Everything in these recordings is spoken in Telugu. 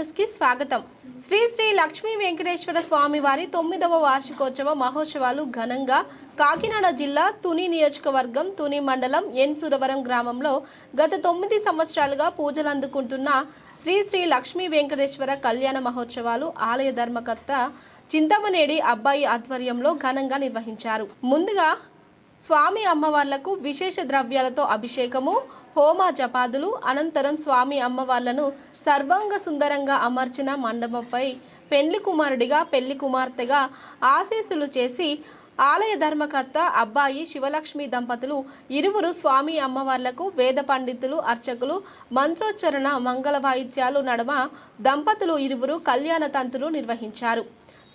న్యూస్ కి స్వాగతం। శ్రీ శ్రీ లక్ష్మీ వెంకటేశ్వర స్వామి వారి 9వ వార్షికోత్సవ మహోత్సవాలు ఘనంగా కాకినాడ జిల్లా తుని నియోజకవర్గం తుని మండలం ఎన్ సురవరం గ్రామంలో గత 9 సంవత్సరాలుగా పూజలు అందుకుంటున్న శ్రీ శ్రీ లక్ష్మీ వెంకటేశ్వర కళ్యాణ మహోత్సవాలు ఆలయ ధర్మకర్త చింతమనేడి అబ్బాయి ఆధ్వర్యంలో ఘనంగా నిర్వహించారు। ముందుగా స్వామి అమ్మవార్లకు విశేష ద్రవ్యాలతో అభిషేకము, హోమ జపాదులు అనంతరం స్వామి అమ్మవార్లను సర్వాంగ సుందరంగా అమర్చిన మండపంపై పెళ్లి కుమారుడిగా పెళ్లి కుమార్తెగా ఆశీస్సులు చేసి ఆలయ ధర్మకర్త అబ్బాయి శివలక్ష్మి దంపతులు ఇరువురు స్వామి అమ్మవార్లకు వేద పండితులు అర్చకులు మంత్రోచ్చరణ మంగళ వాయిద్యాలు నడుమ దంపతులు ఇరువురు కళ్యాణ తంతులు నిర్వహించారు।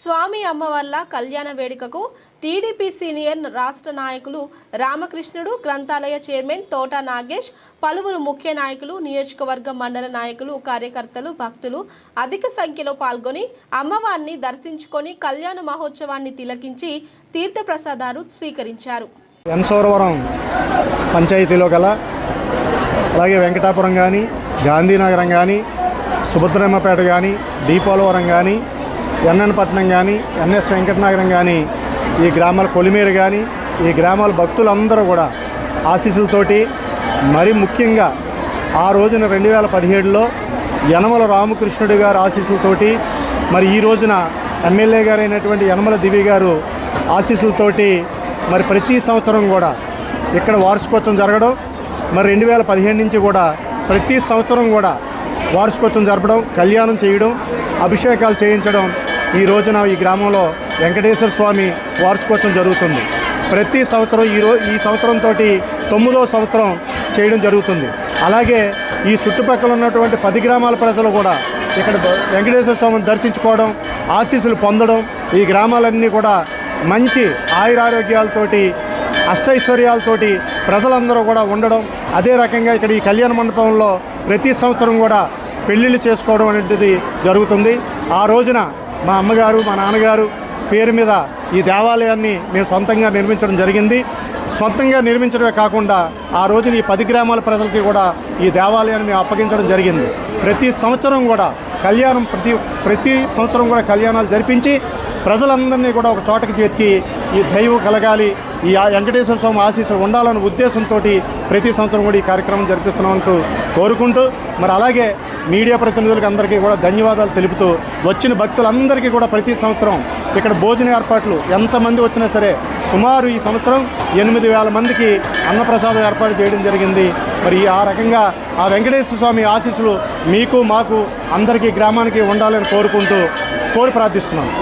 స్వామి అమ్మవార్ల కళ్యాణ వేడుకకు టీడీపీ సీనియర్ రాష్ట్ర నాయకులు రామకృష్ణుడు, గ్రంథాలయ చైర్మన్ తోట నాగేష్, పలువురు ముఖ్య నాయకులు, నియోజకవర్గ మండల నాయకులు, కార్యకర్తలు, భక్తులు అధిక సంఖ్యలో పాల్గొని అమ్మవారిని దర్శించుకొని కళ్యాణ మహోత్సవాన్ని తిలకించి తీర్థప్రసాదాలు స్వీకరించారు। ఎన్సోరవరం పంచాయతీలో గల అలాగే వెంకటాపురం కానీ, గాంధీనగరం కానీ, సుభద్రమ్మపేట కానీ, దీపోలవరం కానీ, ఎన్ఎన్ కానీ, ఎన్ఎస్ వెంకటనగరం కానీ, ఈ గ్రామాల కొలిమేరు కానీ, ఈ గ్రామాల భక్తులందరూ కూడా ఆశీస్సులతోటి మరి ముఖ్యంగా ఆ రోజున 2017లో యనమల రామకృష్ణుడి గారు ఆశీస్సులతోటి మరి ఈ రోజున ఎమ్మెల్యే గారు అయినటువంటి యనమల దివి గారు ఆశీస్సులతోటి మరి ప్రతి సంవత్సరం కూడా ఇక్కడ వార్షికోత్సవం జరగడం, మరి 2015 నుంచి కూడా ప్రతి సంవత్సరం కూడా వార్షికోత్సవం జరపడం, కళ్యాణం చేయడం, అభిషేకాలు చేయించడం ఈ రోజున ఈ గ్రామంలో వెంకటేశ్వర స్వామి వార్షికోత్సవం జరుగుతుంది। ప్రతి సంవత్సరం ఈ సంవత్సరంతో 9వ సంవత్సరం చేయడం జరుగుతుంది। అలాగే ఈ చుట్టుపక్కల ఉన్నటువంటి 10 గ్రామాల ప్రజలు కూడా ఇక్కడ వెంకటేశ్వర స్వామిని దర్శించుకోవడం, ఆశీస్సులు పొందడం, ఈ గ్రామాలన్నీ కూడా మంచి ఆయురారోగ్యాలతోటి అష్టైశ్వర్యాలతోటి ప్రజలందరూ కూడా ఉండడం, అదే రకంగా ఇక్కడ ఈ కళ్యాణ మండపంలో ప్రతి సంవత్సరం కూడా పెళ్ళిళ్ళు చేసుకోవడం అనేది జరుగుతుంది। ఆ రోజున మా అమ్మగారు మా నాన్నగారు పేరు మీద ఈ దేవాలయాన్ని మేము సొంతంగా నిర్మించడం జరిగింది। సొంతంగా నిర్మించడమే కాకుండా ఆ రోజున ఈ 10 గ్రామాల ప్రజలకి కూడా ఈ దేవాలయాన్ని మేము అప్పగించడం జరిగింది। ప్రతి సంవత్సరం కూడా కళ్యాణం ప్రతి సంవత్సరం కూడా కళ్యాణాలు జరిపించి ప్రజలందరినీ కూడా ఒక చోటకి చేర్చి ఈ దైవం కలగాలి, ఈ వెంకటేశ్వర స్వామి ఆశీస్సులు ఉండాలన్న ఉద్దేశంతో ప్రతి సంవత్సరం కూడా ఈ కార్యక్రమం జరిపిస్తున్నామంటూ కోరుకుంటూ మరి అలాగే మీడియా ప్రతినిధులకు అందరికీ కూడా ధన్యవాదాలు తెలుపుతూ వచ్చిన భక్తులందరికీ కూడా ప్రతి సంవత్సరం ఇక్కడ భోజన ఏర్పాట్లు ఎంతమంది వచ్చినా సరే సుమారు ఈ సంవత్సరం 8,000 మందికి అన్నప్రసాదం ఏర్పాటు చేయడం జరిగింది। మరి ఆ రకంగా ఆ వెంకటేశ్వర స్వామి ఆశీస్సులు మీకు మాకు అందరికీ గ్రామానికి ఉండాలని కోరి ప్రార్థిస్తున్నాను।